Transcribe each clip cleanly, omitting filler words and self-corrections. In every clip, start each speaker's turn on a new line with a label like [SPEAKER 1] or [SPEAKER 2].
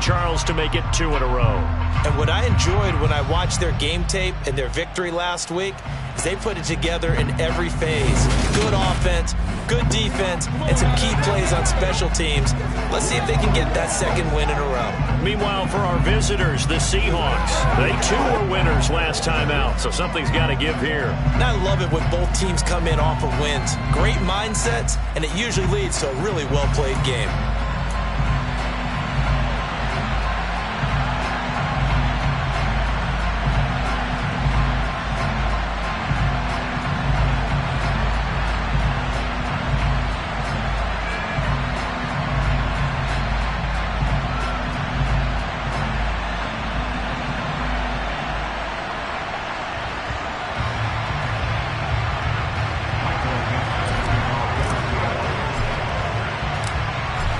[SPEAKER 1] Charles to make it 2 in a row.
[SPEAKER 2] And what I enjoyed when I watched their game tape and their victory last week is they put it together in every phase. Good offense, good defense, and some key plays on special teams. Let's see if they can get that second win in a row.
[SPEAKER 1] Meanwhile, for our visitors, the Seahawks, they too were winners last time out, so something's got to give here.
[SPEAKER 2] And I love it when both teams come in off of wins. Great mindsets, and it usually leads to a really well-played game.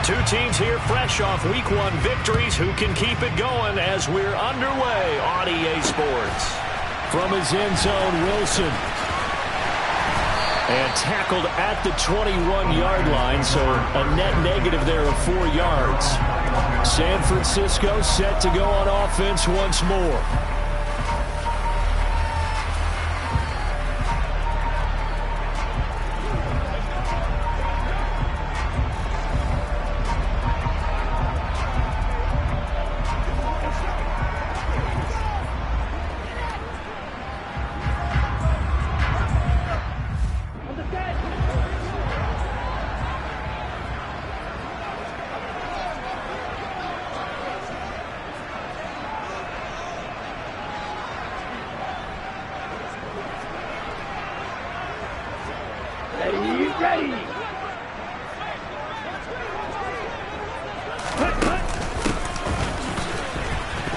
[SPEAKER 1] Two teams here fresh off Week 1 victories. Who can keep it going as we're underway on EA Sports?
[SPEAKER 3] From his end zone, Wilson. And tackled at the 21-yard line, so a net negative there of 4 yards. San Francisco set to go on offense once more.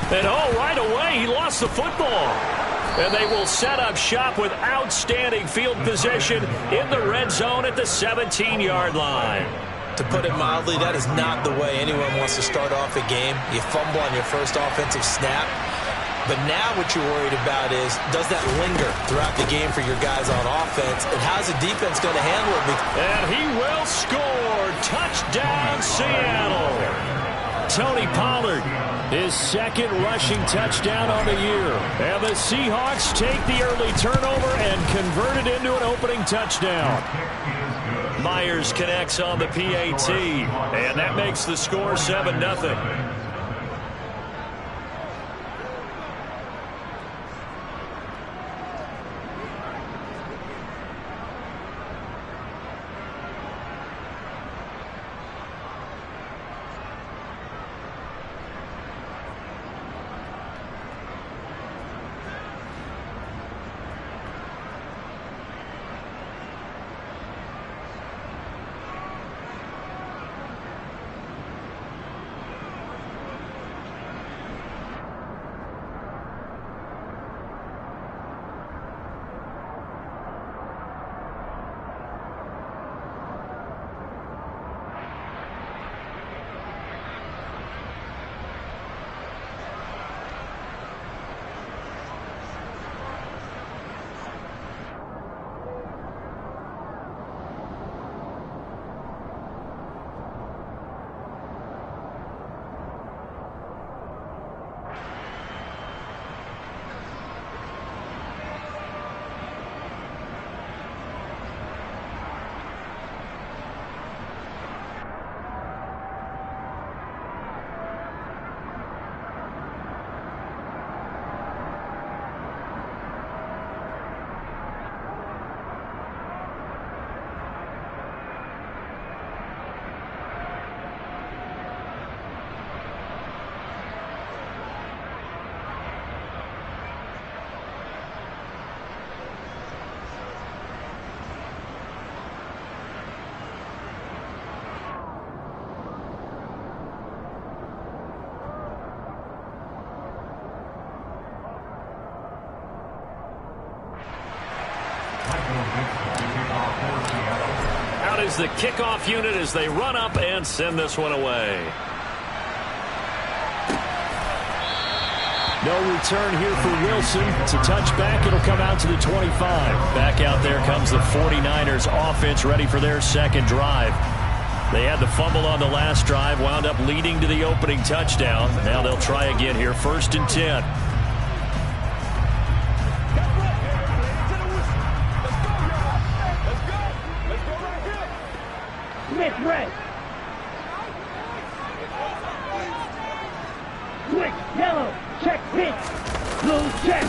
[SPEAKER 1] And right away, he lost the football. And they will set up shop with outstanding field position in the red zone at the 17-yard line.
[SPEAKER 2] To put it mildly, that is not the way anyone wants to start off a game. You fumble on your first offensive snap. But now what you're worried about is, does that linger throughout the game for your guys on offense? And how's the defense going to handle it?
[SPEAKER 1] And he will score. Touchdown, Seattle. Tony Pollard, his second rushing touchdown on the year. And the Seahawks take the early turnover and convert it into an opening touchdown. Myers connects on the PAT, and that makes the score 7-0. Out is the kickoff unit as they run up and send this one away.
[SPEAKER 3] No return here for Wilson. It's a touchback. It'll come out to the 25.
[SPEAKER 1] Back out there comes the 49ers offense ready for their second drive. They had the fumble on the last drive, wound up leading to the opening touchdown. Now they'll try again here, 1st and 10.
[SPEAKER 4] Smith red. Switch yellow. Check pink. Blue check.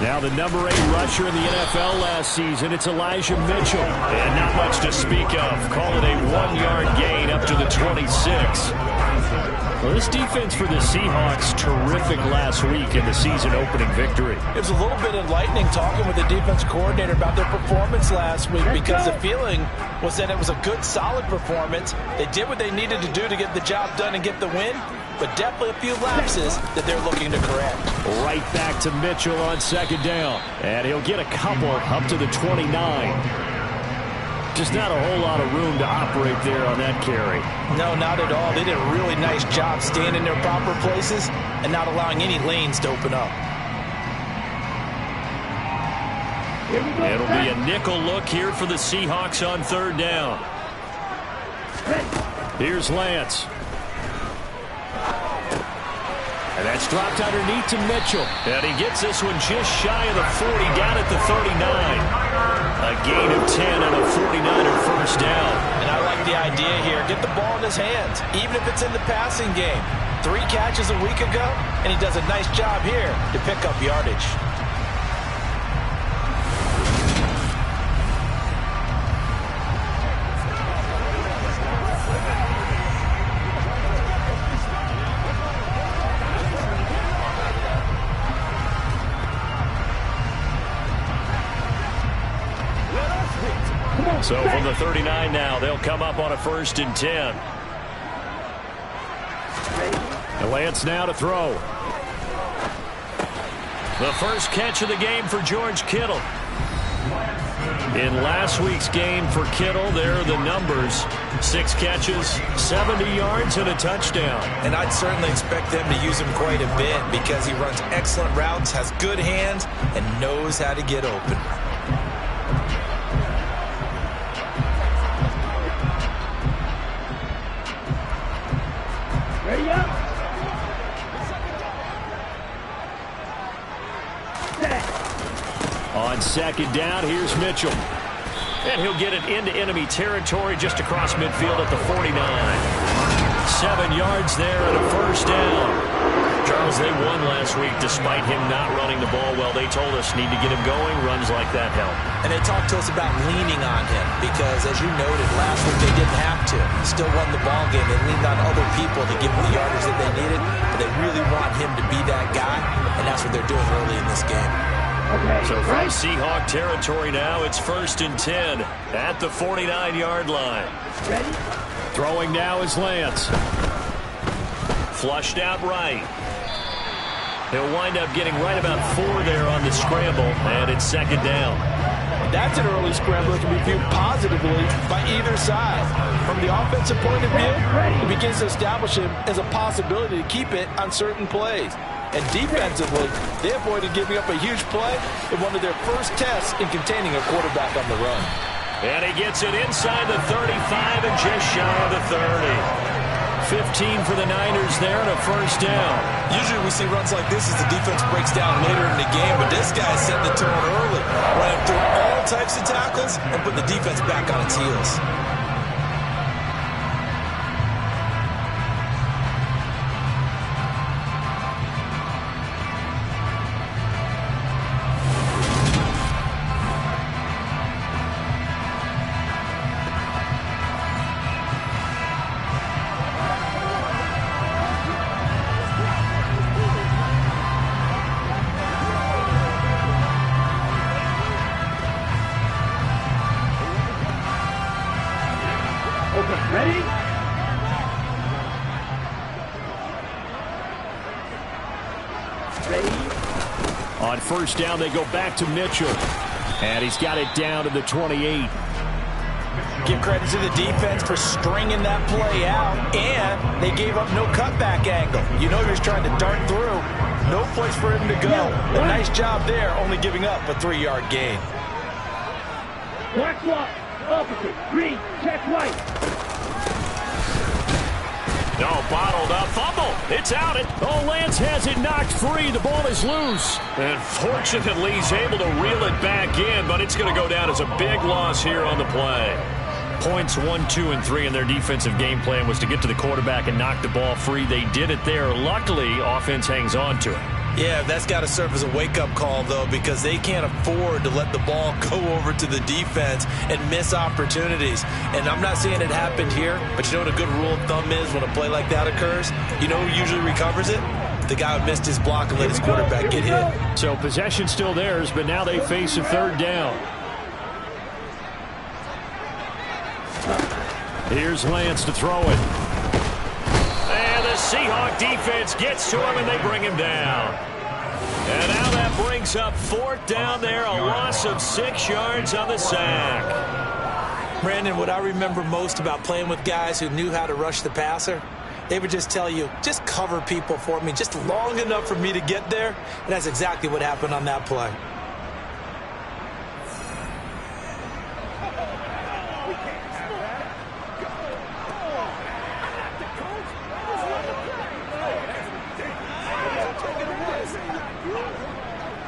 [SPEAKER 1] Now the number 8 rusher in the NFL last season, it's Elijah Mitchell. And not much to speak of. Call it a 1-yard gain up to the 26. Well, this defense for the Seahawks, terrific last week in the season-opening victory.
[SPEAKER 2] It was a little bit enlightening talking with the defense coordinator about their performance last week because the feeling was that it was a good, solid performance. They did what they needed to do to get the job done and get the win, but definitely a few lapses that they're looking to correct.
[SPEAKER 1] Right back to Mitchell on 2nd down. And he'll get a couple up to the 29. Just not a whole lot of room to operate there on that carry.
[SPEAKER 2] No, not at all. They did a really nice job staying in their proper places and not allowing any lanes to open up.
[SPEAKER 1] It'll be a nickel look here for the Seahawks on 3rd down. Here's Lance. And that's dropped underneath to Mitchell. And he gets this one just shy of the 40, down at the 39. A gain of 10 and a 49er 1st down.
[SPEAKER 2] And I like the idea here. Get the ball in his hands, even if it's in the passing game. 3 catches a week ago, and he does a nice job here to pick up yardage.
[SPEAKER 1] So from the 39 now, they'll come up on a 1st and 10. And Lance now to throw. The first catch of the game for George Kittle. In last week's game for Kittle, there are the numbers. 6 catches, 70 yards, and a touchdown.
[SPEAKER 2] And I'd certainly expect them to use him quite a bit because he runs excellent routes, has good hands, and knows how to get open.
[SPEAKER 4] Ready up.
[SPEAKER 1] On 2nd down, here's Mitchell. And he'll get it into enemy territory just across midfield at the 49. 7 yards there and a 1st down. Charles, they won last week despite him not running the ball well. They told us need to get him going. Runs like that help.
[SPEAKER 2] And they talked to us about leaning on him because, as you noted, last week they didn't have to. Still won the ball game. They leaned on other people to give them the yardage that they needed. But they really want him to be that guy, and that's what they're doing early in this game.
[SPEAKER 4] Okay,
[SPEAKER 1] so from Seahawk territory now, it's 1st and 10 at the 49-yard line.
[SPEAKER 4] Ready?
[SPEAKER 1] Throwing now is Lance. Flushed out right. He'll wind up getting right about 4 there on the scramble, and it's 2nd down.
[SPEAKER 2] That's an early scramble that can be viewed positively by either side. From the offensive point of view, it begins to establish him as a possibility to keep it on certain plays. And defensively, they avoided giving up a huge play in one of their first tests in containing a quarterback on the run.
[SPEAKER 1] And he gets it inside the 35 and just shy of the 30. 15 for the Niners there and a 1st down.
[SPEAKER 2] Usually we see runs like this as the defense breaks down later in the game, but this guy set the tone early, running through all types of tackles and put the defense back on its heels.
[SPEAKER 4] Ready?
[SPEAKER 1] On 1st down, they go back to Mitchell. And he's got it down to the 28.
[SPEAKER 2] Give credit to the defense for stringing that play out, and they gave up no cutback angle. You know he was trying to dart through. No place for him to go. A nice job there, only giving up a 3-yard gain.
[SPEAKER 4] Black block, opposite, green, check right.
[SPEAKER 1] Oh, bottled up. Fumble. It's out. Oh, Lance has it knocked free. The ball is loose. And fortunately, he's able to reel it back in, but it's going to go down as a big loss here on the play. Points 1, 2, and 3 in their defensive game plan was to get to the quarterback and knock the ball free. They did it there. Luckily, offense hangs on to it.
[SPEAKER 2] Yeah, that's got to serve as a wake-up call, though, because they can't afford to let the ball go over to the defense and miss opportunities. And I'm not saying it happened here, but you know what a good rule of thumb is when a play like that occurs? You know who usually recovers it? The guy who missed his block and let his quarterback get hit.
[SPEAKER 1] So possession still theirs, but now they face a third down. Here's Lance to throw it. And the Seahawk defense gets to him, and they bring him down. And now that brings up fourth down there, a loss of 6 yards on the sack.
[SPEAKER 2] Brandon, what I remember most about playing with guys who knew how to rush the passer, they would just tell you, just cover people for me, just long enough for me to get there. And that's exactly what happened on that play.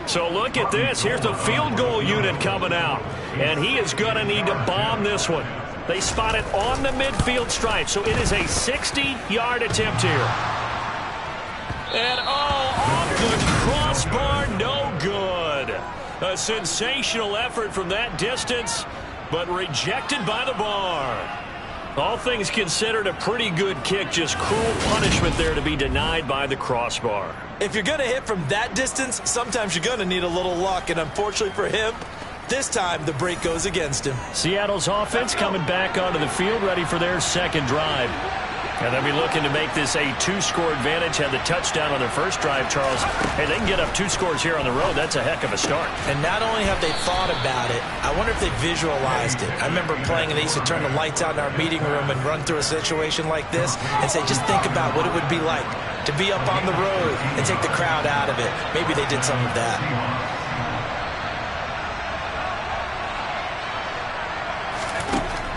[SPEAKER 1] So look at this. Here's the field goal unit coming out. And he is going to need to bomb this one. They spot it on the midfield stripe. So it is a 60-yard attempt here. And, off the crossbar, no good. A sensational effort from that distance, but rejected by the bar. All things considered, a pretty good kick. Just cruel punishment there to be denied by the crossbar.
[SPEAKER 2] If you're going to hit from that distance, sometimes you're going to need a little luck. And unfortunately for him, this time the break goes against him.
[SPEAKER 1] Seattle's offense coming back onto the field, ready for their second drive. And they'll be looking to make this a 2-score advantage. Had the touchdown on their first drive, Charles. Hey, they can get up 2 scores here on the road. That's a heck of a start.
[SPEAKER 2] And not only have they thought about it, I wonder if they visualized it. I remember playing, and they used to turn the lights out in our meeting room and run through a situation like this and say, just think about what it would be like to be up on the road and take the crowd out of it. Maybe they did some of that.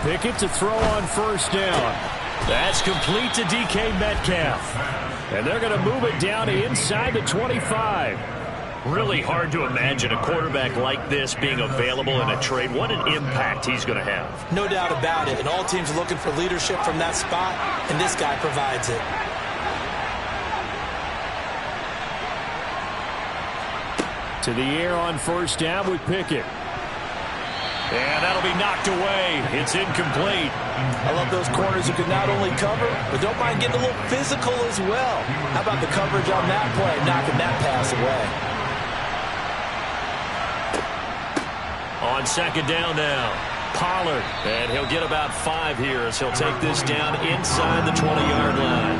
[SPEAKER 1] Pickett to throw on first down. That's complete to DK Metcalf. And they're going to move it down to inside the 25. Really hard to imagine a quarterback like this being available in a trade. What an impact he's going to have.
[SPEAKER 2] No doubt about it. And all teams are looking for leadership from that spot, and this guy provides it.
[SPEAKER 1] To the air on first down with Pickett. And that'll be knocked away. It's incomplete.
[SPEAKER 2] I love those corners who can not only cover, but don't mind getting a little physical as well. How about the coverage on that play, knocking that pass away?
[SPEAKER 1] On second down now, Pollard. And he'll get about 5 here as he'll take this down inside the 20-yard line.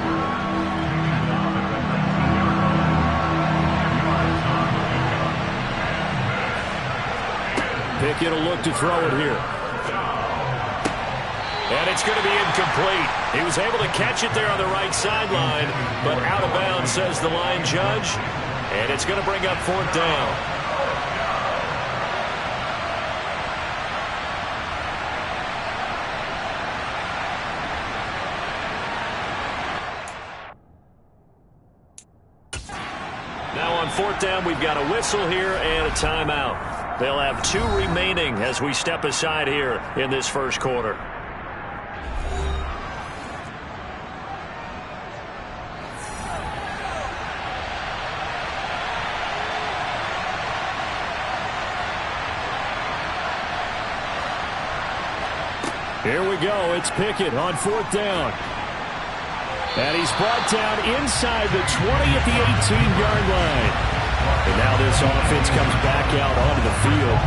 [SPEAKER 1] Pickett will look to throw it here. And it's going to be incomplete. He was able to catch it there on the right sideline, but out of bounds, says the line judge. And it's going to bring up fourth down. Now on fourth down, we've got a whistle here and a timeout. They'll have 2 remaining as we step aside here in this first quarter. Here we go. It's Pickett on fourth down. And he's brought down inside the 20 at the 18-yard line. And now this offense comes back out onto the field.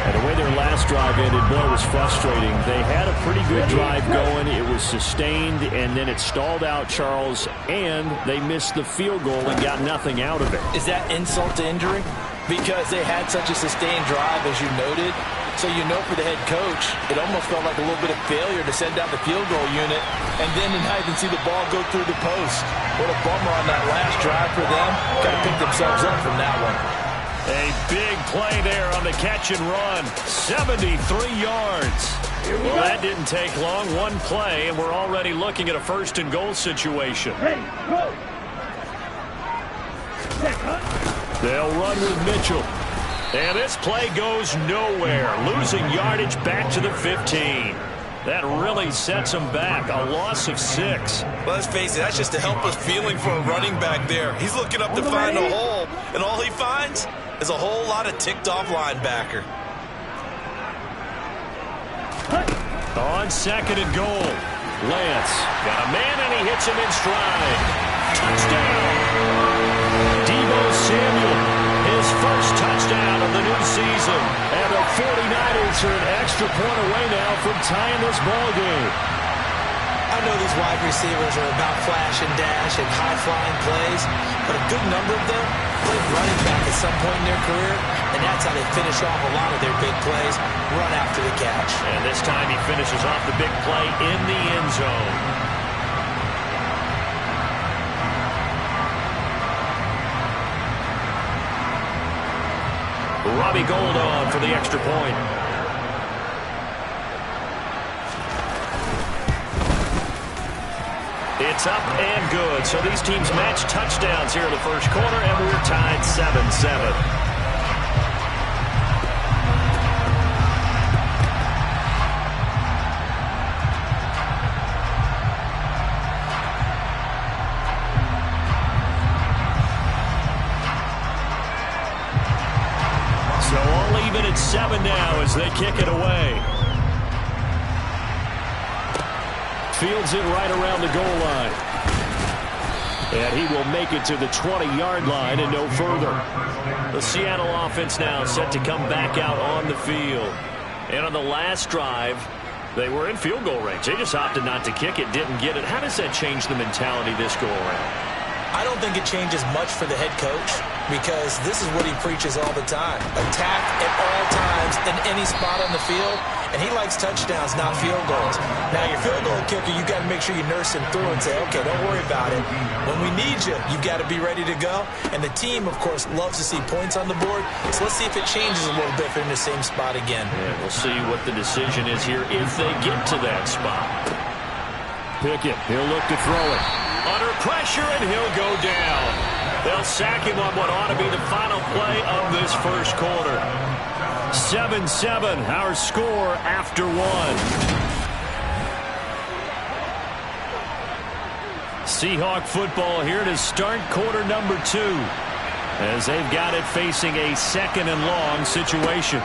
[SPEAKER 1] And the way their last drive ended, boy, was frustrating. They had a pretty good drive going. It was sustained, and then it stalled out, Charles, and they missed the field goal and got nothing out of it.
[SPEAKER 2] Is that insult to injury? Because they had such a sustained drive, as you noted. So you know for the head coach, it almost felt like a little bit of failure to send out the field goal unit and then to not even see the ball go through the post. What a bummer on that last drive for them. Got to pick themselves up from that one.
[SPEAKER 1] A big play there on the catch and run. 73 yards. Well, that didn't take long. One play, and we're already looking at a first and goal situation.
[SPEAKER 4] Ready, go.
[SPEAKER 1] They'll run with Mitchell. And this play goes nowhere. Losing yardage back to the 15. That really sets them back. A loss of 6.
[SPEAKER 2] Well, let's face it, that's just a helpless feeling for a running back there. He's looking up to find a hole, and all he finds is a whole lot of ticked-off linebacker.
[SPEAKER 1] On second and goal. Lance got a man, and he hits him in stride. Touchdown. Demomslayer88, his first touchdown of the new season. And the 49ers are an extra point away now from tying this ball game.
[SPEAKER 2] I know these wide receivers are about flash and dash and high-flying plays, but a good number of them played running back at some point in their career, and that's how they finish off a lot of their big plays, run after the catch.
[SPEAKER 1] And this time he finishes off the big play in the end zone. Robbie Gould on for the extra point. It's up and good. So these teams match touchdowns here in the first quarter, and we're tied 7-7. So all even at 7 now as they kick it away. Fields it right around the goal line. And he will make it to the 20-yard line and no further. The Seattle offense now set to come back out on the field. And on the last drive, they were in field goal range. They just opted not to kick it, didn't get it. How does that change the mentality this go around?
[SPEAKER 2] I don't think it changes much for the head coach because this is what he preaches all the time. Attack at all times in any spot on the field, and he likes touchdowns, not field goals. Now, your field goal kicker, you've got to make sure you nurse him through and say, okay, don't worry about it. When we need you, you've got to be ready to go. And the team, of course, loves to see points on the board. So let's see if it changes a little bit if they're in the same spot again.
[SPEAKER 1] Yeah, we'll see what the decision is here if they get to that spot. Pickett, he'll look to throw it. Under pressure, and he'll go down. They'll sack him on what ought to be the final play of this first quarter. 7-7, our score after 1. Seahawk football here to start quarter number 2. As they've got it facing a second and long situation.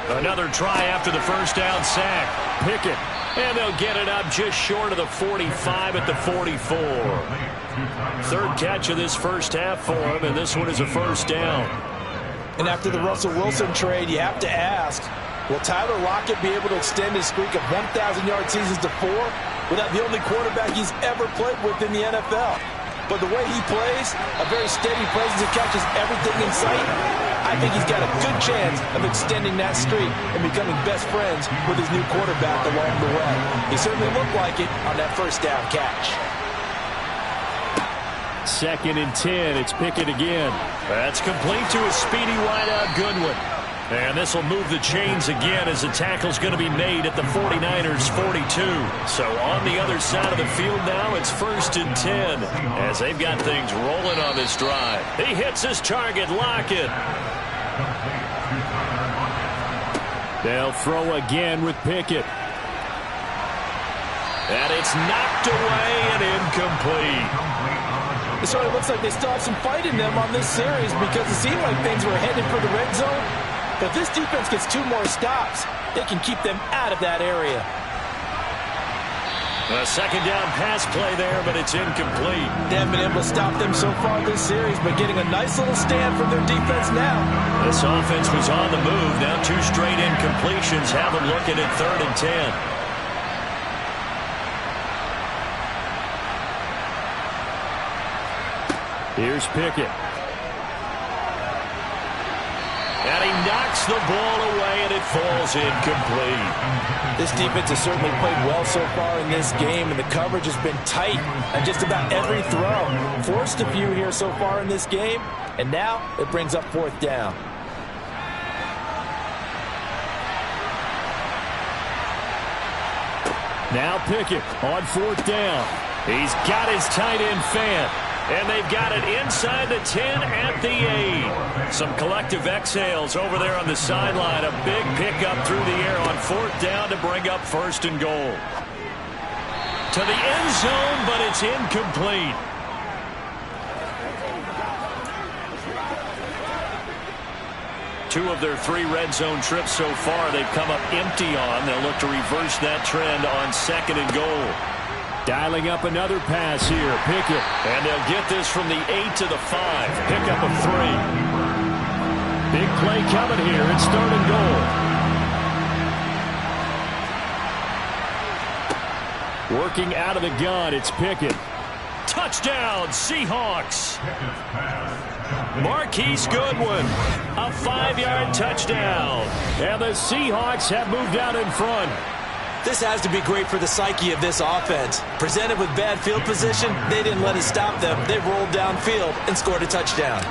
[SPEAKER 1] Another try after the first down sack. Pickett. And they'll get it up just short of the 45 at the 44. Third catch of this first half for him, and this one is a first down.
[SPEAKER 2] And after the Russell Wilson trade, you have to ask, will Tyler Lockett be able to extend his streak of 1,000-yard seasons to 4 without the only quarterback he's ever played with in the NFL? But the way he plays, a very steady presence that catches everything in sight, I think he's got a good chance of extending that streak and becoming best friends with his new quarterback along the way. He certainly looked like it on that first down catch.
[SPEAKER 1] Second and 10, it's Pickett again. That's complete to a speedy wideout Goodwin. And this will move the chains again as the tackle's going to be made at the 49ers' 42. So on the other side of the field now, it's first and 10 as they've got things rolling on this drive. He hits his target, Lockett. They'll throw again with Pickett. And it's knocked away and incomplete.
[SPEAKER 2] It sort of looks like they still have some fight in them on this series because it seemed like things were headed for the red zone. But if this defense gets 2 more stops, they can keep them out of that area.
[SPEAKER 1] A second down pass play there, but it's incomplete.
[SPEAKER 2] They haven't been able to stop them so far this series, but getting a nice little stand from their defense now.
[SPEAKER 1] This offense was on the move. Now 2 straight incompletions have them looking at 3rd and 10. Here's Pickett. And he knocks the ball away, and it falls incomplete.
[SPEAKER 2] This defense has certainly played well so far in this game, and the coverage has been tight on just about every throw. Forced a few here so far in this game, and now it brings up 4th down.
[SPEAKER 1] Now Pickett on 4th down. He's got his tight end fan. And they've got it inside the 10 at the 8. Some collective exhales over there on the sideline. A big pickup through the air on 4th down to bring up 1st and goal. To the end zone, but it's incomplete. Two of their 3 red zone trips so far they've come up empty on. They'll look to reverse that trend on 2nd and goal. Dialing up another pass here. Pickett. And they'll get this from the 8 to the 5. Pickup of 3. Big play coming here. It's 3rd and goal. Working out of the gun. It's Pickett. Touchdown, Seahawks. Marquise Goodwin. A 5-yard touchdown. And the Seahawks have moved out in front.
[SPEAKER 2] This has to be great for the psyche of this offense. Presented with bad field position, they didn't let it stop them. They rolled downfield and scored a touchdown.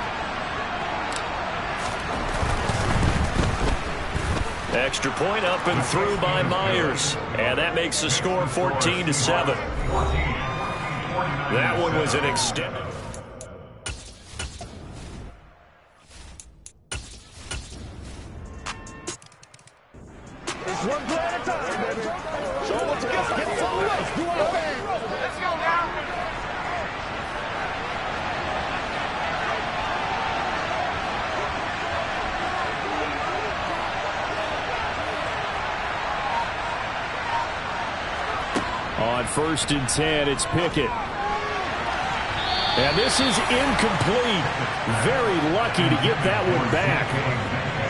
[SPEAKER 1] Extra point up and through by Myers. And that makes the score 14-7. That one was an extended.
[SPEAKER 4] One play at a time, baby. Show them what you got. Get some away. Do our thing. Let's go now.
[SPEAKER 1] On 1st and 10, it's Pickett. And this is incomplete. Very lucky to get that one back.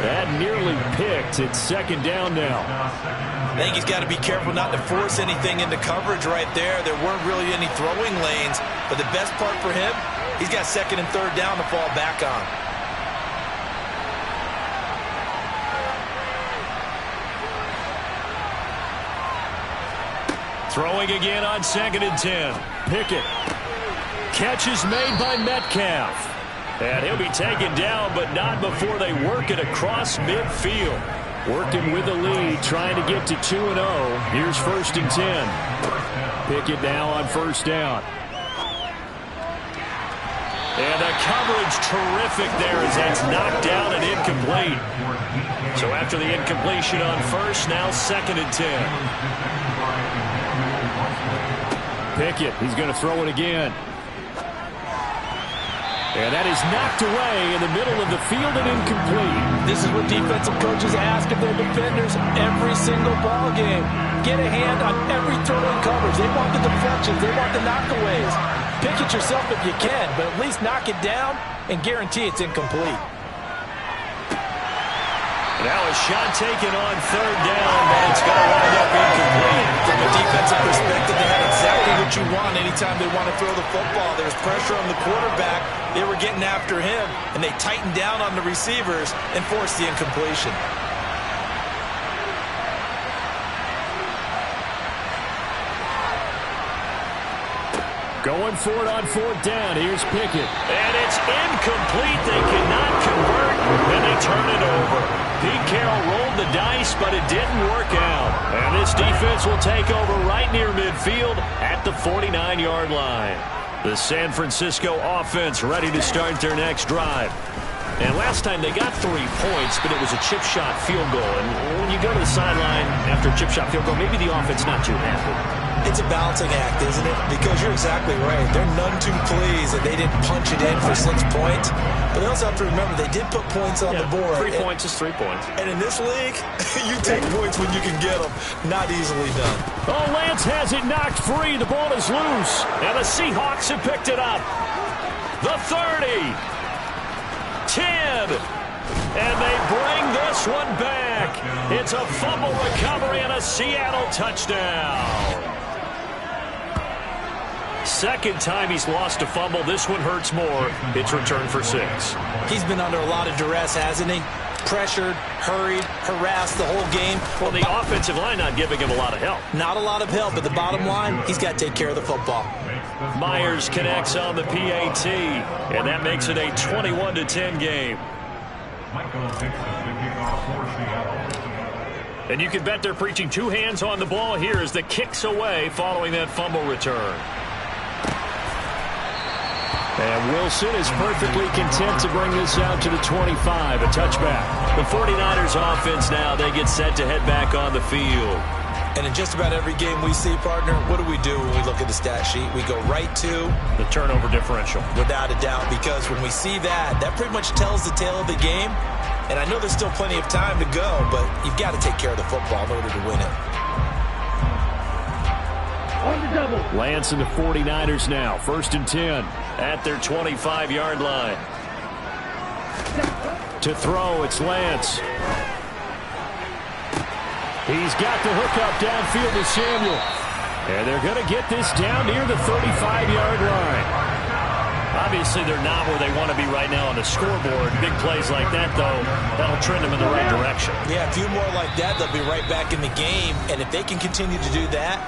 [SPEAKER 1] That nearly picked. It's 2nd down now.
[SPEAKER 2] I think he's got to be careful not to force anything into coverage right there. There weren't really any throwing lanes. But the best part for him, he's got 2nd and 3rd down to fall back on.
[SPEAKER 1] Throwing again on 2nd and 10. Pickett. Catch is made by Metcalf. And he'll be taken down, but not before they work it across midfield. Working with the lead, trying to get to 2-0. Here's 1st and 10. Pickett now on 1st down. And the coverage terrific there as that's knocked down and incomplete. So after the incompletion on 1st, now 2nd and 10. Pickett, he's going to throw it again. And that is knocked away in the middle of the field and incomplete.
[SPEAKER 2] This is what defensive coaches ask of their defenders every single ball game. Get a hand on every throw in coverage. They want the deflections. They want the knockaways. Pick it yourself if you can, but at least knock it down and guarantee it's incomplete.
[SPEAKER 1] Now a shot taken on 3rd down, but it's going to wind up incomplete.
[SPEAKER 2] From a defensive perspective, they had exactly what you want anytime they want to throw the football. There was pressure on the quarterback. They were getting after him, and they tightened down on the receivers and forced the incompletion.
[SPEAKER 1] Going for it on 4th down. Here's Pickett. And it's incomplete. They cannot convert, and they turn it over. Pete Carroll rolled the dice, but it didn't work out. And this defense will take over right near midfield at the 49-yard line. The San Francisco offense ready to start their next drive. And last time they got 3 points, but it was a chip shot field goal. And when you go to the sideline after a chip shot field goal, maybe the offense not too happy.
[SPEAKER 2] It's a balancing act, isn't it? Because you're exactly right. They're none too pleased that they didn't punch it in for 6 points. But they also have to remember they did put points on the board.
[SPEAKER 1] 3 points is 3 points.
[SPEAKER 2] And in this league, you take points when you can get them. Not easily done.
[SPEAKER 1] Oh, Lance has it knocked free. The ball is loose. And the Seahawks have picked it up. The 30. 10. And they bring this one back. It's a fumble recovery and a Seattle touchdown. Second time he's lost a fumble. This one hurts more. It's returned for 6.
[SPEAKER 2] He's been under a lot of duress, hasn't he? pressured, hurried, harassed the whole game.
[SPEAKER 3] Well, the offensive line not giving him a lot of help.
[SPEAKER 2] Not a lot of help, but the bottom line, he's got to take care of the football.
[SPEAKER 3] Myers connects on the PAT, and that makes it a 21-10 game. And you can bet they're preaching two hands on the ball here as the kick's away following that fumble return. And Wilson is perfectly content to bring this out to the 25, a touchback. The 49ers offense now, they get set to head back on the field.
[SPEAKER 2] And in just about every game we see, partner, what do we do when we look at the stat sheet? We go right to
[SPEAKER 3] the turnover differential.
[SPEAKER 2] Without a doubt, because when we see that, that pretty much tells the tale of the game. And I know there's still plenty of time to go, but you've got to take care of the football in order to win it.
[SPEAKER 3] Lance and the 49ers now, 1st and 10 at their 25-yard line. To throw, it's Lance. He's got the hook up downfield to Samuel. And they're going to get this down near the 35-yard line. Obviously, they're not where they want to be right now on the scoreboard. Big plays like that, though, that'll trend them in the right direction.
[SPEAKER 2] Yeah, a few more like that, they'll be right back in the game. And if they can continue to do that,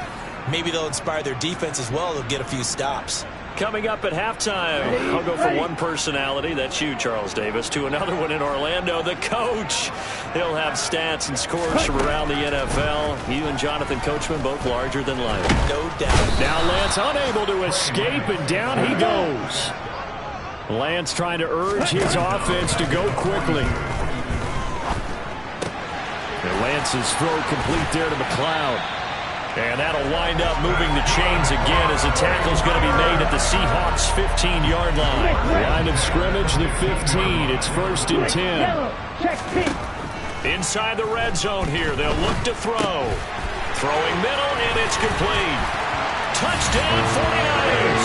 [SPEAKER 2] maybe they'll inspire their defense as well. They'll get a few stops.
[SPEAKER 3] Coming up at halftime, I'll go from one personality, that's you, Charles Davis, to another one in Orlando, the coach. He'll have stats and scores from around the NFL. You and Jonathan Coachman both larger than life.
[SPEAKER 2] No doubt.
[SPEAKER 3] Now Lance unable to escape, and down he goes. Lance trying to urge his offense to go quickly. And Lance's throw complete there to McLeod. And that'll wind up moving the chains again as the tackle's going to be made at the Seahawks' 15-yard line. Line of scrimmage, the 15. It's 1st and 10. Inside the red zone here, they'll look to throw. Throwing middle, and it's complete. Touchdown, 49ers.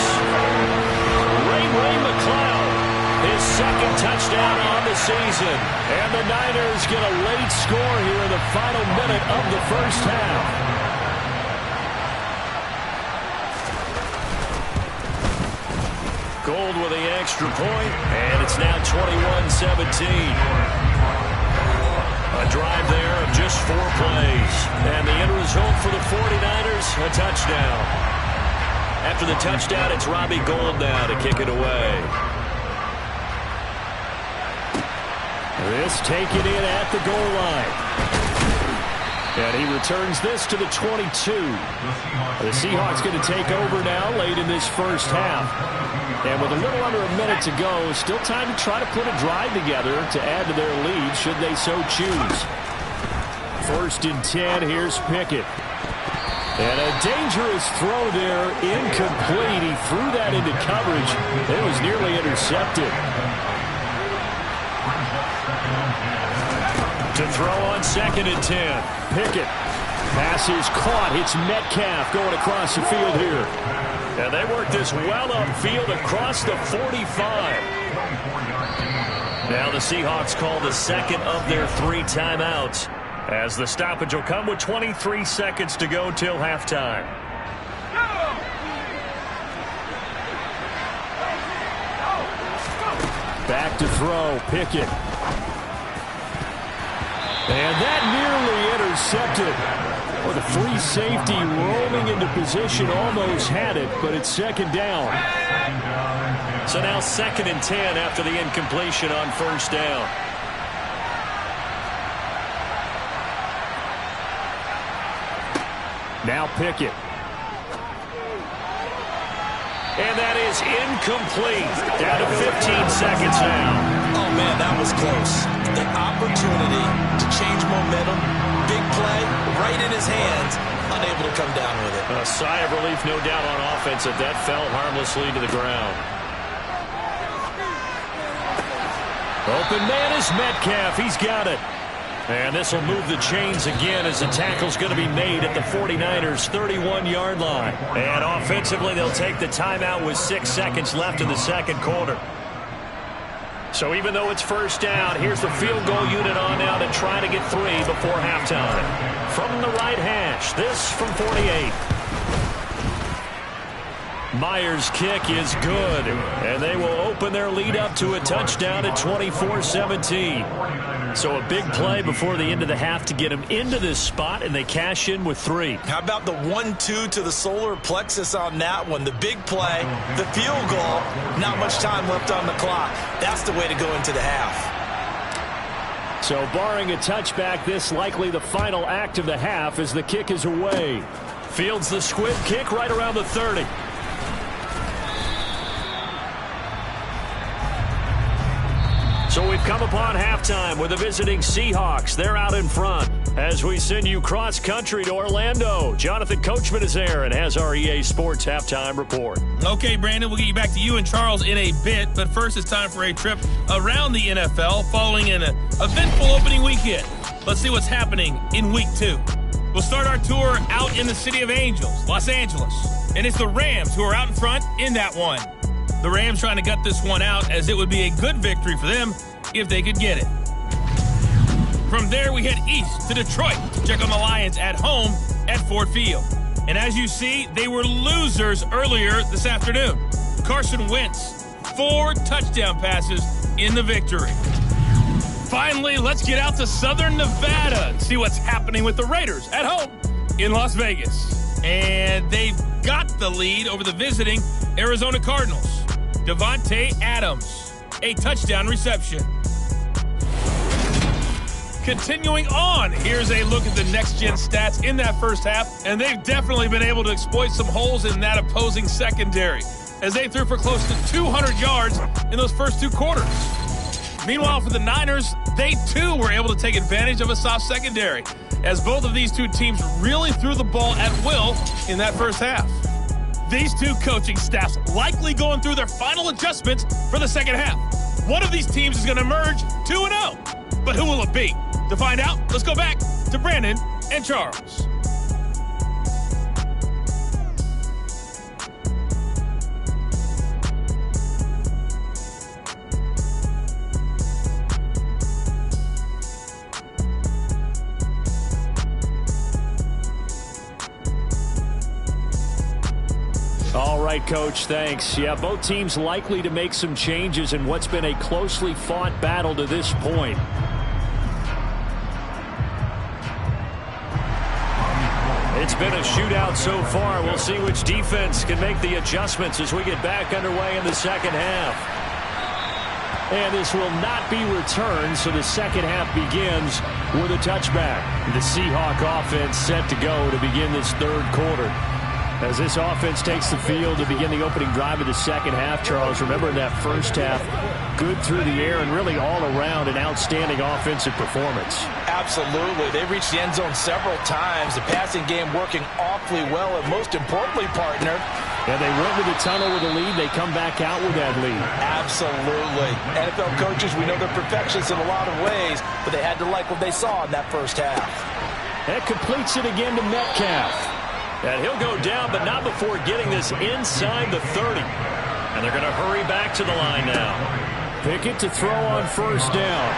[SPEAKER 3] Ray McLeod, his second touchdown on the season. And the Niners get a late score here in the final minute of the first half. Gold with the extra point, and it's now 21-17. A drive there of just 4 plays. And the end result for the 49ers, a touchdown. After the touchdown, it's Robbie Gould now to kick it away. This taken in at the goal line. And he returns this to the 22. The Seahawks going to take over now late in this first half. And with a little under a minute to go, still time to try to put a drive together to add to their lead should they so choose. 1st and 10, here's Pickett. And a dangerous throw there, incomplete. He threw that into coverage. It was nearly intercepted. To throw on 2nd and 10. Pickett. Pass is caught. Hits Metcalf going across the field here. And they work this well upfield across the 45. Now the Seahawks call the second of their 3 timeouts, as the stoppage will come with 23 seconds to go till halftime. Back to throw, Pickett. And that nearly intercepted. Well, the free safety roaming into position almost had it, but it's 2nd down. So now 2nd and 10 after the incompletion on 1st down. Now Pickett. And that is incomplete. Down to 15 seconds now.
[SPEAKER 2] Oh, man, that was close. An opportunity to change momentum. Big play, right in his hands. Unable to come down with it.
[SPEAKER 3] A sigh of relief, no doubt, on offense if that fell harmlessly to the ground. Open man is Metcalf. He's got it. And this will move the chains again as the tackle's going to be made at the 49ers' 31-yard line. And offensively, they'll take the timeout with 6 seconds left in the second quarter. So even though it's 1st down, here's the field goal unit on now to try to get 3 before halftime. From the right hash, this from 48.
[SPEAKER 1] Myers' kick is good, and they will open their lead up to a touchdown at 24-17. So a big play before the end of the half to get them into this spot, and they cash in with 3.
[SPEAKER 2] How about the 1-2 to the solar plexus on that one? The big play, the field goal, not much time left on the clock. That's the way to go into the half.
[SPEAKER 1] So barring a touchback, this likely the final act of the half as the kick is away. Fields the squib kick right around the 30. So we've come upon halftime with the visiting Seahawks. They're out in front as we send you cross-country to Orlando. Jonathan Coachman is there and has our EA Sports halftime report.
[SPEAKER 5] Okay, Brandon, we'll get you back to you and Charles in a bit, but first it's time for a trip around the NFL following an eventful opening weekend. Let's see what's happening in Week 2. We'll start our tour out in the City of Angels, Los Angeles, and it's the Rams who are out in front in that one. The Rams trying to gut this one out as it would be a good victory for them if they could get it. From there, we head east to Detroit to check on the Lions at home at Ford Field. And as you see, they were losers earlier this afternoon. Carson Wentz, 4 touchdown passes in the victory. Finally, let's get out to Southern Nevada and see what's happening with the Raiders at home in Las Vegas. And they've got the lead over the visiting Arizona Cardinals. Devontae Adams, a touchdown reception. Continuing on, here's a look at the next-gen stats in that first half, and they've definitely been able to exploit some holes in that opposing secondary, as they threw for close to 200 yards in those first 2 quarters. Meanwhile, for the Niners, they too were able to take advantage of a soft secondary, as both of these two teams really threw the ball at will in that first half. These two coaching staffs likely going through their final adjustments for the second half. One of these teams is going to emerge 2-0. But who will it be? To find out, let's go back to Brandon and Charles.
[SPEAKER 1] All right, Coach, thanks. Yeah, both teams likely to make some changes in what's been a closely fought battle to this point. It's been a shootout so far. We'll see which defense can make the adjustments as we get back underway in the second half. And this will not be returned, so the second half begins with a touchback. The Seahawk offense set to go to begin this third quarter. As this offense takes the field to begin the opening drive of the second half, Charles, remember in that first half, good through the air and really all around an outstanding offensive performance.
[SPEAKER 2] Absolutely. They reached the end zone several times. The passing game working awfully well, and most importantly, partner.
[SPEAKER 1] And they went to the tunnel with a lead. They come back out with that lead.
[SPEAKER 2] Absolutely. NFL coaches, we know they're perfectionists in a lot of ways, but they had to like what they saw in that first half.
[SPEAKER 1] That completes it again to Metcalf. And he'll go down, but not before getting this inside the 30. And they're going to hurry back to the line now. Pickett to throw on first down.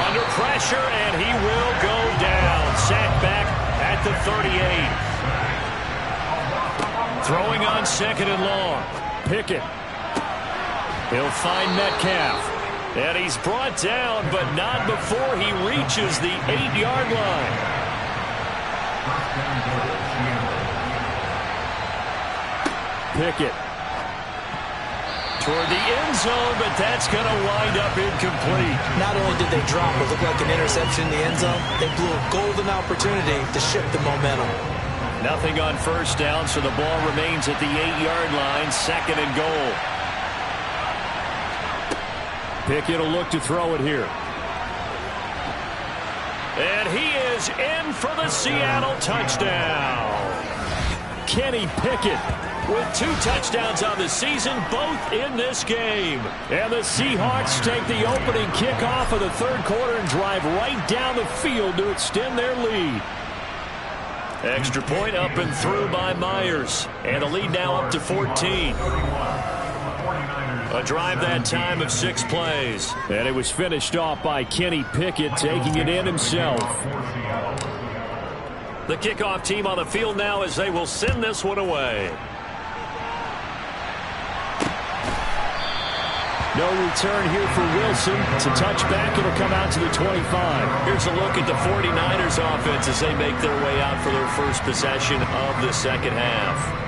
[SPEAKER 1] Under pressure, and he will go down. Sacked back at the 38. Throwing on second and long. Pickett. He'll find Metcalf. And he's brought down, but not before he reaches the 8-yard line. Pickett toward the end zone, but that's going to wind up incomplete.
[SPEAKER 2] Not only did they drop what looked like an interception in the end zone, they blew a golden opportunity to shift the momentum.
[SPEAKER 1] Nothing on first down, so the ball remains at the 8-yard line, second and goal. Pickett will look to throw it here. And he is in for the Seattle touchdown. Kenny Pickett with 2 touchdowns on the season, both in this game. And the Seahawks take the opening kickoff of the third quarter and drive right down the field to extend their lead. Extra point up and through by Myers. And the lead now up to 14. A drive that time of 6 plays. And it was finished off by Kenny Pickett, taking it in himself. The kickoff team on the field now as they will send this one away. No return here for Wilson. It's a touchback. It'll come out to the 25.
[SPEAKER 3] Here's a look at the 49ers offense as they make their way out for their first possession of the second half.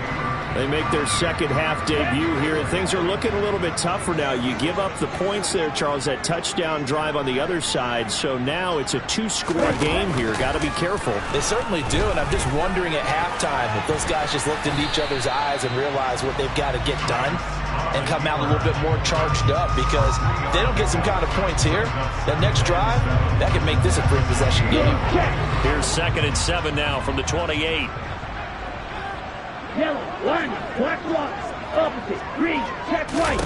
[SPEAKER 1] They make their second half debut here, and things are looking a little bit tougher now. You give up the points there, Charles, that touchdown drive on the other side. So now it's a 2-score game here. Got to be careful.
[SPEAKER 2] They certainly do, and I'm just wondering at halftime if those guys just looked into each other's eyes and realized what they've got to get done and come out a little bit more charged up, because if they don't get some kind of points here, that next drive, that could make this a free possession game.
[SPEAKER 3] Here's 2nd and 7 now from the 28.
[SPEAKER 4] Yellow, line, black blocks, opposite, green, check right.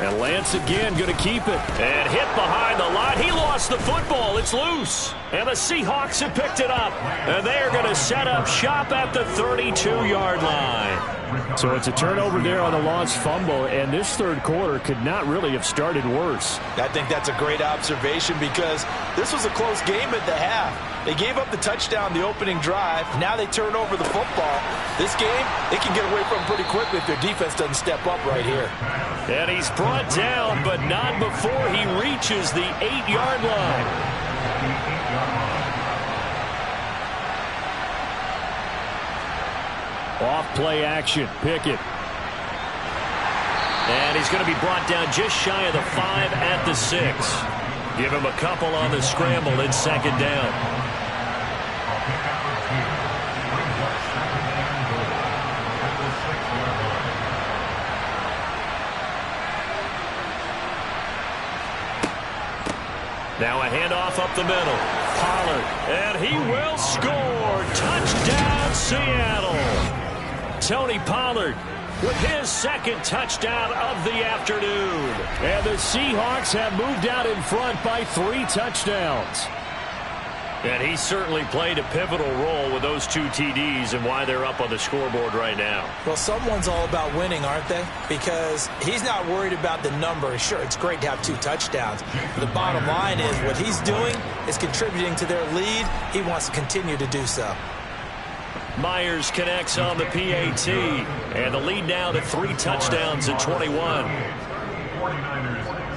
[SPEAKER 1] And Lance again going to keep it.
[SPEAKER 3] And hit behind the line. He lost the football. It's loose. And the Seahawks have picked it up. And they are going to set up shop at the 32-yard line.
[SPEAKER 1] So it's a turnover there on the lost fumble, and this third quarter could not really have started worse.
[SPEAKER 2] I think that's a great observation, because this was a close game at the half. They gave up the touchdown the opening drive. Now they turn over the football. This game, they can get away from pretty quickly if their defense doesn't step up right here.
[SPEAKER 3] And he's brought down, but not before he reaches the 8-yard line.
[SPEAKER 1] Off play action. Pickett.
[SPEAKER 3] And he's going to be brought down just shy of the 5 at the 6. Give him a couple on the scramble. It's 2nd down. Now a handoff up the middle. Pollard. And he will score. Touchdown, Seattle. Tony Pollard with his 2nd touchdown of the afternoon.
[SPEAKER 1] And the Seahawks have moved out in front by 3 touchdowns.
[SPEAKER 3] And he certainly played a pivotal role with those 2 TDs and why they're up on the scoreboard right now.
[SPEAKER 2] Well, someone's all about winning, aren't they? Because he's not worried about the number. Sure, it's great to have 2 touchdowns. But the bottom line is what he's doing is contributing to their lead. He wants to continue to do so.
[SPEAKER 3] Myers connects on the PAT. And the lead now to 3 touchdowns at 21.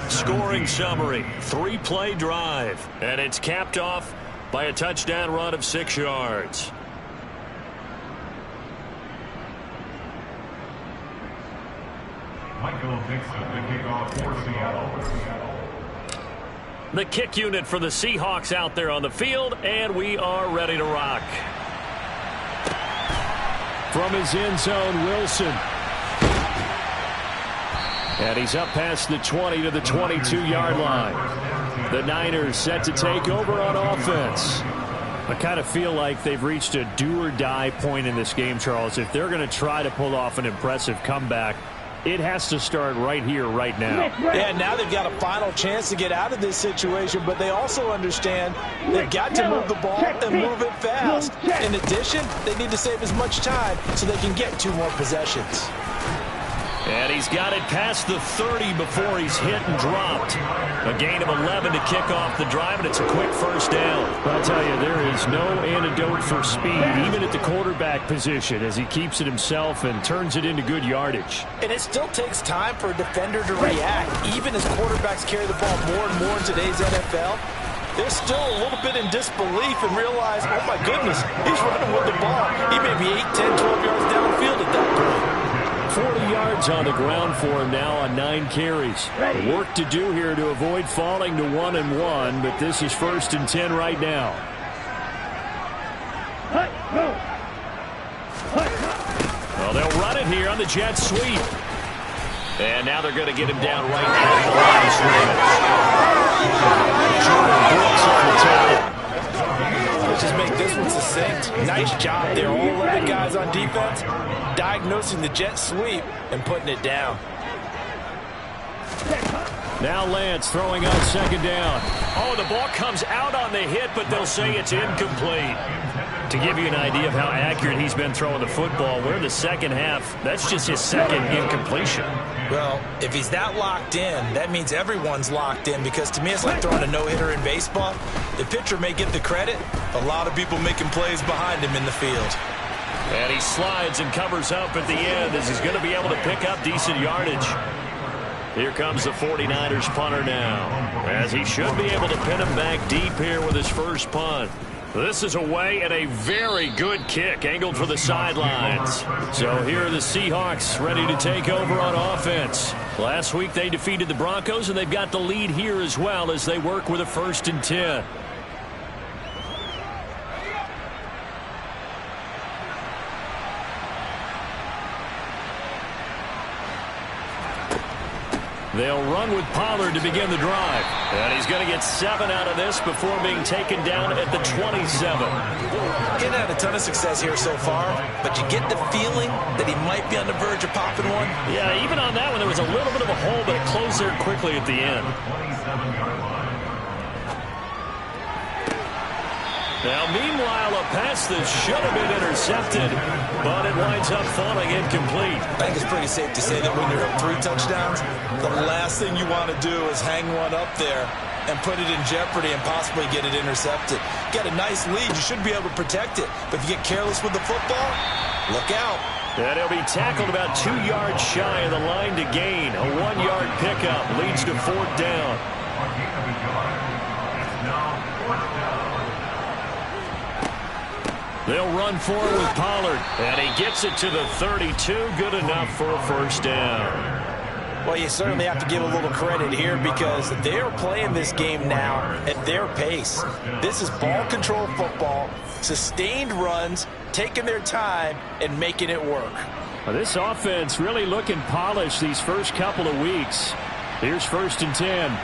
[SPEAKER 3] Scoring summary, 3-play drive. And it's capped off by a touchdown run of 6 yards.
[SPEAKER 6] Michael Dixon, the kickoff for Seattle.
[SPEAKER 3] The kick unit for the Seahawks out there on the field, and we are ready to rock.
[SPEAKER 1] From his end zone, Wilson. And he's up past the 20 to the 22-yard line. The Niners set to take over on offense. I kind of feel like they've reached a do-or-die point in this game, Charles. If they're going to try to pull off an impressive comeback, it has to start right here, right now.
[SPEAKER 2] Yeah, now they've got a final chance to get out of this situation, but they also understand they've got to move the ball and move it fast. In addition, they need to save as much time so they can get 2 more possessions.
[SPEAKER 3] And he's got it past the 30 before he's hit and dropped. A gain of 11 to kick off the drive, and it's a quick first down.
[SPEAKER 1] I'll tell you, there is no antidote for speed, even at the quarterback position, as he keeps it himself and turns it into good yardage.
[SPEAKER 2] And it still takes time for a defender to react. Even as quarterbacks carry the ball more and more in today's NFL, they're still a little bit in disbelief and realize, oh my goodness, he's running with the ball. He may be 8, 10, 12 yards downfield at that point.
[SPEAKER 1] 40 yards on the ground for him now on 9 carries. Work to do here to avoid falling to 1-1, but this is 1st and 10 right now.
[SPEAKER 3] Well, they'll run it here on the jet sweep. And now they're going to get him down right at the line of scrimmage.
[SPEAKER 2] Let's just make this one succinct. Nice job there. All 11 guys on defense diagnosing the jet sweep and putting it down.
[SPEAKER 1] Now Lance throwing on 2nd down.
[SPEAKER 3] Oh, the ball comes out on the hit, but they'll say it's incomplete. To give you an idea of how accurate he's been throwing the football, we're in the second half. That's just his 2nd incompletion.
[SPEAKER 2] Well, if he's that locked in, that means everyone's locked in, because to me it's like throwing a no-hitter in baseball. The pitcher may get the credit, a lot of people making plays behind him in the field.
[SPEAKER 3] And he slides and covers up at the end as he's going to be able to pick up decent yardage.
[SPEAKER 1] Here comes the 49ers punter now, as he should be able to pin him back deep here with his first punt. This is away and a very good kick angled for the sidelines. So here are the Seahawks ready to take over on offense. Last week they defeated the Broncos, and they've got the lead here as well as they work with a 1st and 10. They'll run with Pollard to begin the drive. And he's going to get 7 out of this before being taken down at the 27.
[SPEAKER 2] Getting had a ton of success here so far, but you get the feeling that he might be on the verge of popping one.
[SPEAKER 1] Yeah, even on that one, there was a little bit of a hole, but it closed there quickly at the end. Now, meanwhile, a pass that should have been intercepted, but it winds up falling incomplete.
[SPEAKER 2] I think it's pretty safe to say that when you're up 3 touchdowns, the last thing you want to do is hang one up there and put it in jeopardy and possibly get it intercepted. Get a nice lead, you should be able to protect it. But if you get careless with the football, look out.
[SPEAKER 1] And he'll be tackled about 2 yards shy of the line to gain. A 1-yard pickup leads to 4th down. They'll run forward with Pollard, and he gets it to the 32. Good enough for a 1st down.
[SPEAKER 2] Well, you certainly have to give a little credit here because they're playing this game now at their pace. This is ball control football, sustained runs, taking their time, and making it work.
[SPEAKER 1] Well, this offense really looking polished these first couple of weeks. Here's 1st and 10.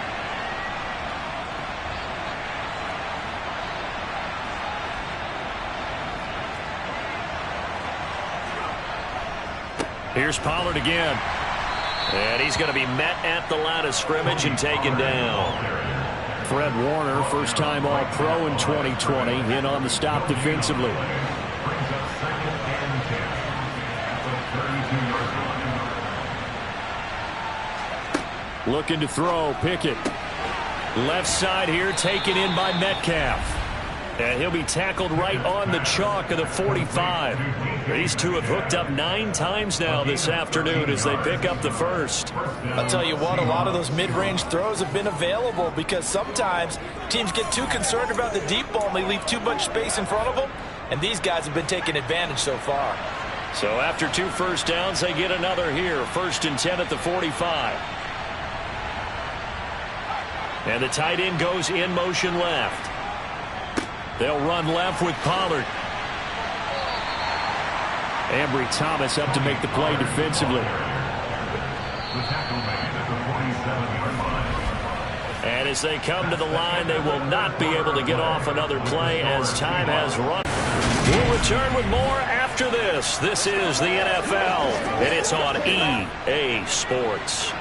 [SPEAKER 1] Here's Pollard again. And he's going to be met at the line of scrimmage and taken down. Fred Warner, first-time All-Pro in 2020, in on the stop defensively. Looking to throw, Pickett. Left side here, taken in by Metcalf. And he'll be tackled right on the chalk of the 45. These two have hooked up 9 times now this afternoon as they pick up the 1st.
[SPEAKER 2] I'll tell you what, a lot of those mid-range throws have been available because sometimes teams get too concerned about the deep ball and they leave too much space in front of them. And these guys have been taking advantage so far.
[SPEAKER 1] So after 2 first downs, they get another here. 1st and 10 at the 45. And the tight end goes in motion left. They'll run left with Pollard. Ambry Thomas up to make the play defensively. And as they come to the line, they will not be able to get off another play as time has run. We'll return with more after this. This is the NFL, and it's on EA Sports.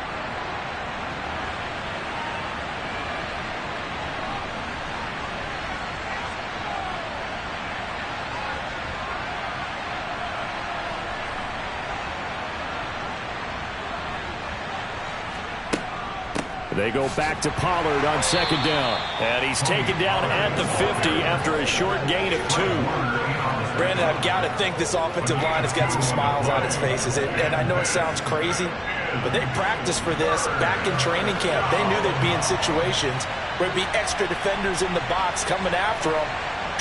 [SPEAKER 1] They go back to Pollard on 2nd down. And he's taken down at the 50 after a short gain of 2.
[SPEAKER 2] Brandon, I've got to think this offensive line has got some smiles on its faces. And I know it sounds crazy, but they practiced for this back in training camp. They knew they'd be in situations where there'd be extra defenders in the box coming after them,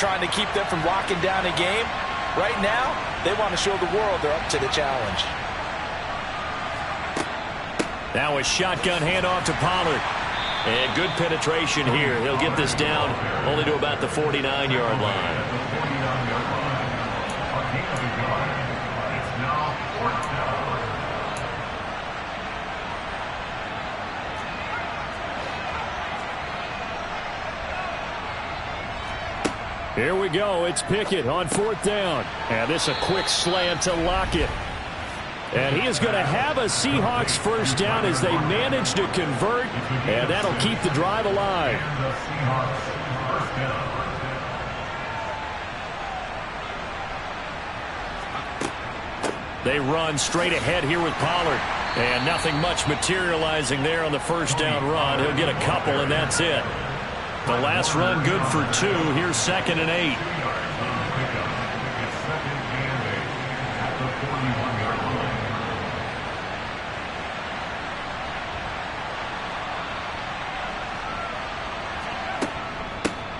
[SPEAKER 2] trying to keep them from locking down a game. Right now, they want to show the world they're up to the challenge.
[SPEAKER 1] Now a shotgun handoff to Pollard. And good penetration here. He'll get this down only to about the 49-yard line. Here we go. It's Pickett on 4th down. And this a quick slant to Lockett. And he is going to have a Seahawks 1st down as they manage to convert, and that'll keep the drive alive. They run straight ahead here with Pollard, and nothing much materializing there on the 1st down run. He'll get a couple, and that's it. The last run good for 2. Here's 2nd and 8.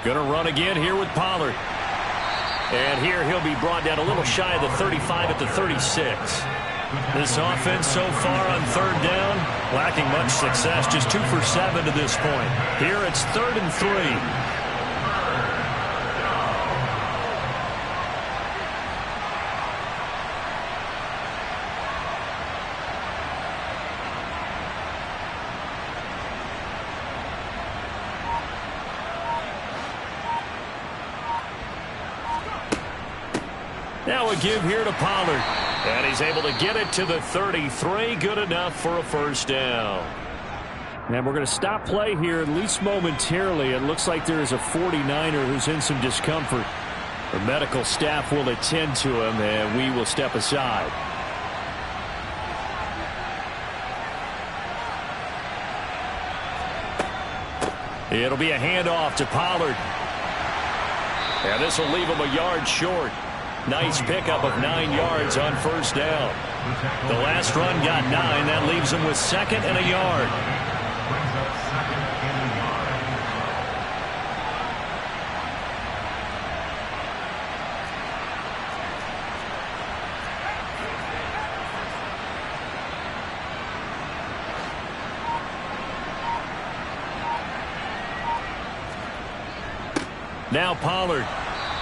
[SPEAKER 1] Going to run again here with Pollard. And here he'll be brought down a little shy of the 35 at the 36. This offense so far on third down, lacking much success, just 2 for 7 to this point. Here it's 3rd and 3. Now a give here to Pollard. And he's able to get it to the 33. Good enough for a first down. And we're going to stop play here, at least momentarily. It looks like there is a 49er who's in some discomfort. The medical staff will attend to him, and we will step aside. It'll be a handoff to Pollard. And this will leave him a yard short. Nice pickup of 9 yards on first down. The last run got 9. That leaves him with 2nd and a yard. Now Pollard.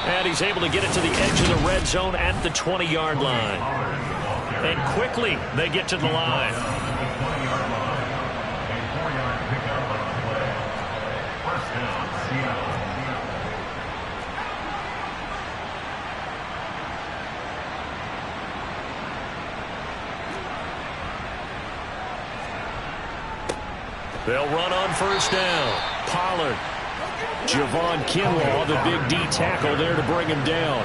[SPEAKER 1] And he's able to get it to the edge of the red zone at the 20-yard line. And quickly they get to the line. They'll run on first down. Pollard. Javon Kinlaw, the big D tackle there to bring him down.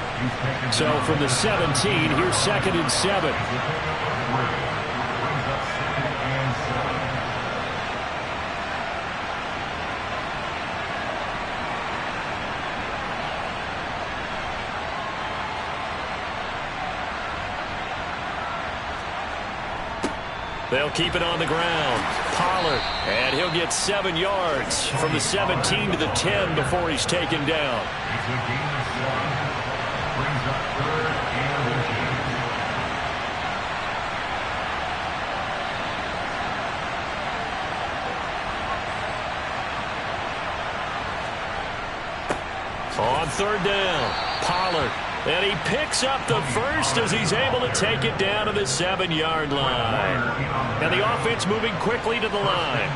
[SPEAKER 1] So from the 17, here's 2nd and 7. They'll keep it on the ground. Pollard, and he'll get 7 yards from the 17 to the 10 before he's taken down. On third down, Pollard. And he picks up the first as he's able to take it down to the 7-yard line. And the offense moving quickly to the line.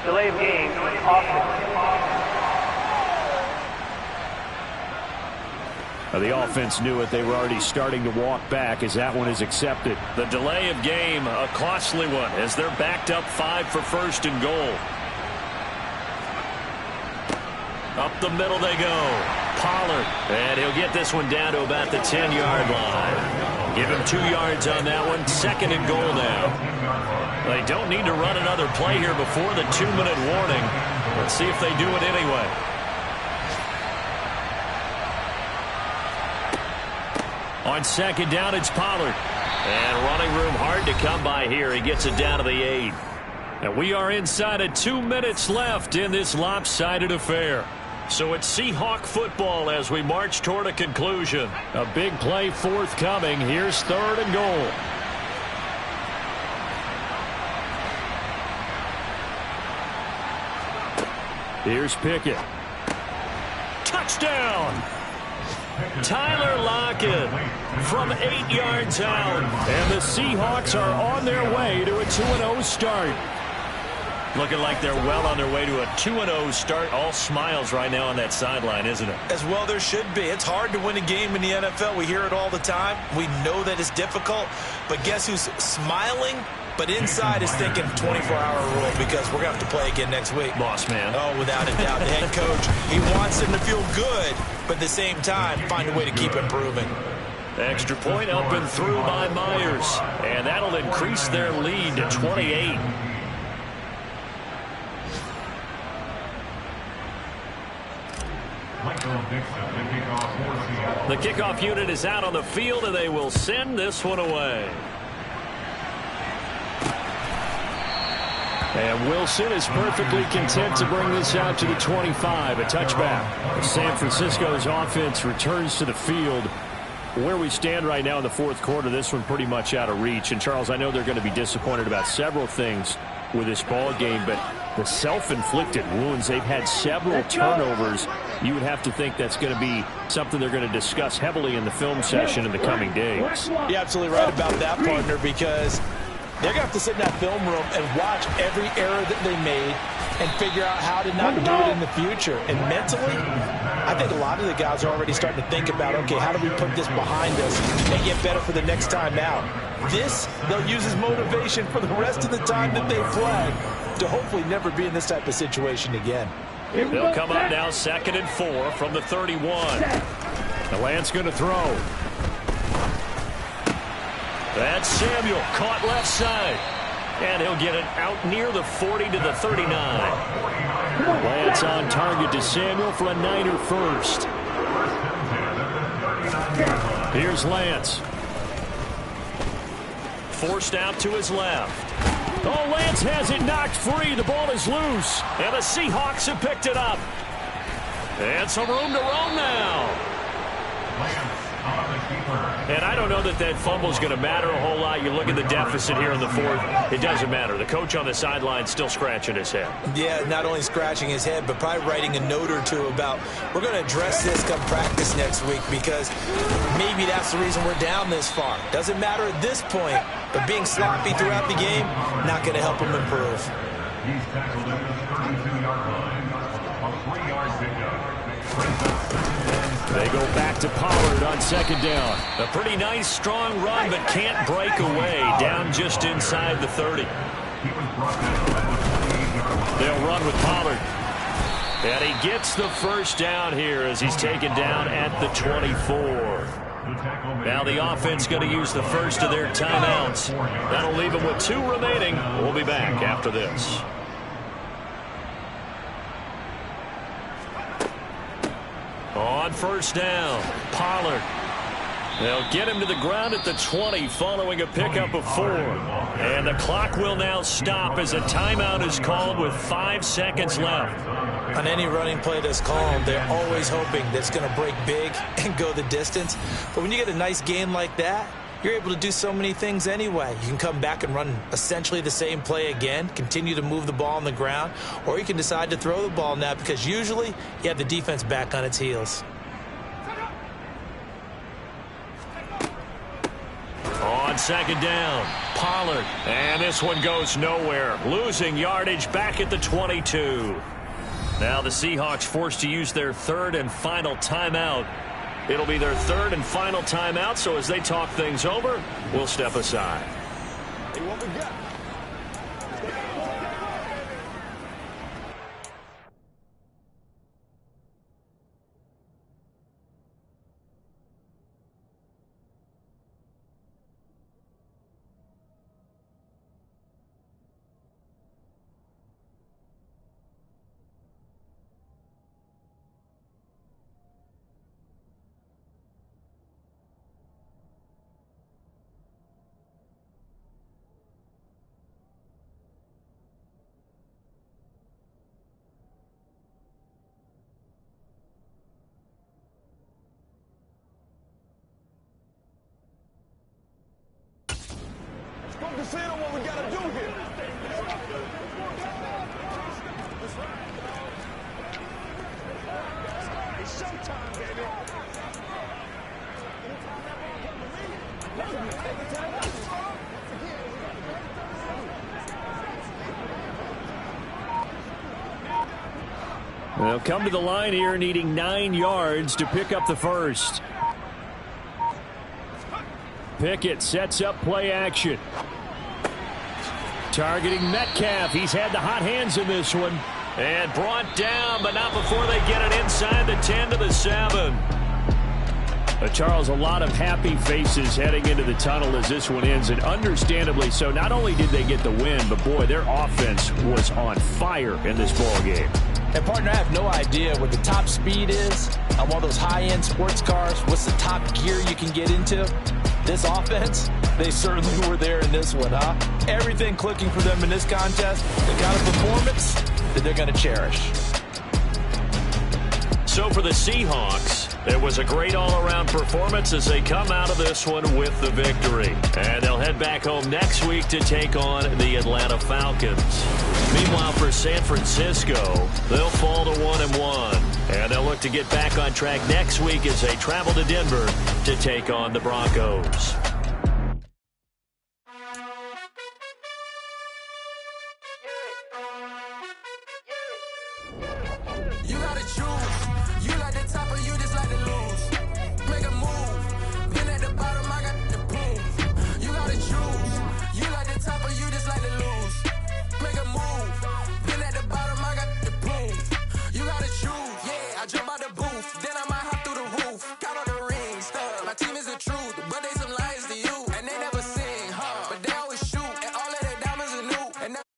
[SPEAKER 7] Delay of game, offense.
[SPEAKER 1] The offense knew it. They were already starting to walk back as that one is accepted. The delay of game, a costly one, as they're backed up 5 for first and goal. Up the middle they go. Pollard, and he'll get this one down to about the 10-yard line. Give him 2 yards on that one. 2nd and goal now. They don't need to run another play here before the 2-minute warning. Let's see if they do it anyway. On 2nd down, it's Pollard. And running room hard to come by here. He gets it down to the 8. And we are inside of 2 minutes left in this lopsided affair. So it's Seahawk football as we march toward a conclusion. A big play forthcoming. Here's 3rd and goal. Here's Pickett. Touchdown! Tyler Lockett from 8 yards out. And the Seahawks are on their way to a 2-0 start. Looking like they're well on their way to a 2-0 start. All smiles right now on that sideline, isn't it?
[SPEAKER 2] As well there should be. It's hard to win a game in the NFL. We hear it all the time. We know that it's difficult. But guess who's smiling But inside is thinking 24-hour rule because we're going to have to play again next week.
[SPEAKER 3] Boss man.
[SPEAKER 2] Oh, without a doubt. The head coach, he wants them to feel good, but at the same time, find a way to keep improving.
[SPEAKER 3] Extra point up and through by Myers. And that'll increase their lead to 28. The kickoff unit is out on the field, and they will send this one away. And Wilson is perfectly content to bring this out to the 25, a touchback. San Francisco's offense returns to the field. Where we stand right now in the fourth quarter, this one pretty much out of reach. And, Charles, I know they're going to be disappointed about several things with this ball game, but the self-inflicted wounds, they've had several turnovers. You would have to think that's going to be something they're going to discuss heavily in the film session in the coming days.
[SPEAKER 2] You're absolutely right about that, partner, because they're going to have to sit in that film room and watch every error that they made and figure out how to not do it in the future. And mentally, I think a lot of the guys are already starting to think about, okay, how do we put this behind us and get better for the next time out? This, they'll use as motivation for the rest of the time that they play to hopefully never be in this type of situation again.
[SPEAKER 3] They'll come up now 2nd and 4 from the 31. The Lance going to throw. That's Samuel, caught left side. And he'll get it out near the 40 to the 39. Lance on target to Samuel for a Niner first. Here's Lance. Forced out to his left. Oh, Lance has it knocked free. The ball is loose. And the Seahawks have picked it up. And some room to roam now. And I don't know that that fumble is going to matter a whole lot. You look at the deficit here in the fourth. It doesn't matter. The coach on the sideline still scratching his head.
[SPEAKER 2] Yeah, not only scratching his head, but probably writing a note or two about we're going to address this come practice next week because maybe that's the reason we're down this far. Doesn't matter at this point, but being sloppy throughout the game, not going to help him improve.
[SPEAKER 6] He's tackled at the 32-yard line. A 3-yard pickup.
[SPEAKER 3] They go back to Pollard on 2nd down. A pretty nice, strong run, but can't break away. Down just inside the 30. They'll run with Pollard. And he gets the first down here as he's taken down at the 24. Now the offense going to use the first of their timeouts. That'll leave them with 2 remaining. We'll be back after this. On 1st down, Pollard. They'll get him to the ground at the 20 following a pickup of 4. And the clock will now stop as a timeout is called with 5 seconds left.
[SPEAKER 2] On any running play that's called, they're always hoping that it's going to break big and go the distance. But when you get a nice game like that, you're able to do so many things anyway. You can come back and run essentially the same play again, continue to move the ball on the ground, or you can decide to throw the ball now because usually you have the defense back on its heels.
[SPEAKER 3] On 2nd down, Pollard. And this one goes nowhere. Losing yardage back at the 22. Now the Seahawks forced to use their 3rd and final timeout. It'll be their 3rd and final timeout, so as they talk things over, we'll step aside.
[SPEAKER 4] Hey, what we got? Focus in on what we gotta do here. It's showtime, baby.
[SPEAKER 3] They'll come to the line here needing 9 yards to pick up the first. Pickett sets up play action.
[SPEAKER 1] Targeting Metcalf. He's had the hot hands in this one. And brought down, but not before they get it inside the 10 to the 7. Charles, a lot of happy faces heading into the tunnel as this one ends, and understandably so. Not only did they get the win, but boy, their offense was on fire in this ball game.
[SPEAKER 2] And partner, I have no idea what the top speed is on one of those high-end sports cars. What's the top gear you can get into? This offense, they certainly were there in this one, huh? Everything clicking for them in this contest. They got a performance that they're going to cherish.
[SPEAKER 1] So for the Seahawks, it was a great all-around performance as they come out of this one with the victory. And they'll head back home next week to take on the Atlanta Falcons. Meanwhile, for San Francisco, they'll fall to 1-1. And they'll look to get back on track next week as they travel to Denver to take on the Broncos.
[SPEAKER 8] You gotta choose. You like the top or you just like the loose.